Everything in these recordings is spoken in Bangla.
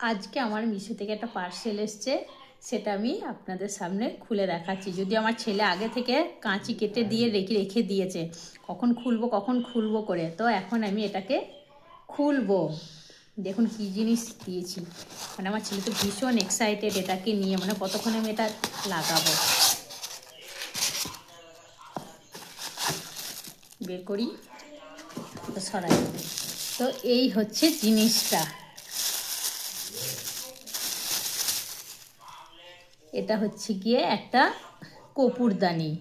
আজকে আমার মিশো থেকে একটা পার্সেল এসছে, সেটা আমি আপনাদের সামনে খুলে দেখাচ্ছি। যদি আমার ছেলে আগে থেকে কাঁচি কেটে দিয়ে রেখে দিয়েছে কখন খুলবো করে, তো এখন আমি এটাকে খুলবো। দেখুন কি জিনিস দিয়েছি, মানে আমার ছেলে তো ভীষণ এক্সাইটেড এটাকে নিয়ে, মানে কতক্ষণ আমি এটা লাগাবো। বের করি তো সরাই। তো এই হচ্ছে জিনিসটা, এটা হচ্ছে গিয়ে একটা কপুরদানি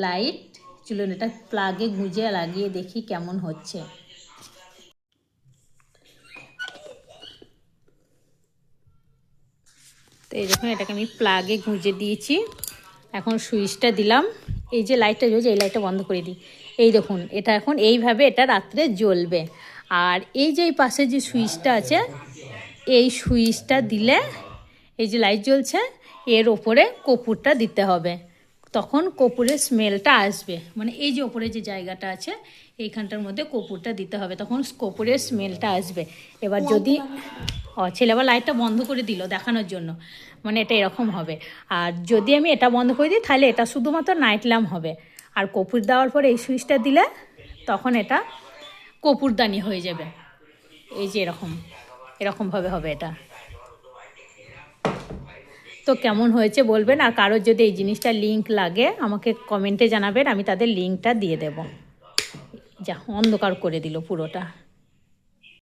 লাইট। চলুন এটা প্লাগে গুঁজে লাগিয়ে দেখি কেমন হচ্ছে। তো এই দেখুন এটাকে আমি প্লাগে গুঁজে দিয়েছি। এখন সুইচটা দিলাম, এই যে লাইটটা জ্বলছে এই লাইটটা বন্ধ করে দিই। এই দেখুন এটা এখন এইভাবে এটা রাত্রে জ্বলবে। আর এই যে এই পাশে যে সুইচটা আছে, এই সুইচটা দিলে এই যে লাইট জ্বলছে এর ওপরে কর্পূরটা দিতে হবে, তখন কর্পূরের স্মেলটা আসবে। মানে এই যে ওপরে যে জায়গাটা আছে এইখানটার মধ্যে কর্পূরটা দিতে হবে, তখন কর্পূরের স্মেলটা আসবে। এবার যদি ছেলে আবার লাইটটা বন্ধ করে দিল দেখানোর জন্য, মানে এটা এরকম হবে। আর যদি আমি এটা বন্ধ করে দিই তাহলে এটা শুধুমাত্র নাইট ল্যাম্প হবে। আর কর্পূর দেওয়ার পরে এই সুইচটা দিলে তখন এটা কর্পূরদানি হয়ে যাবে। এই যে এরকমভাবে হবে এটা। তো কেমন হয়েছে বলবেন, আর কারোর যদি এই জিনিসটা লিঙ্ক লাগে আমাকে কমেন্টে জানাবেন, আমি তাদের লিঙ্কটা দিয়ে দেব। যা অন্ধকার করে দিল পুরোটা।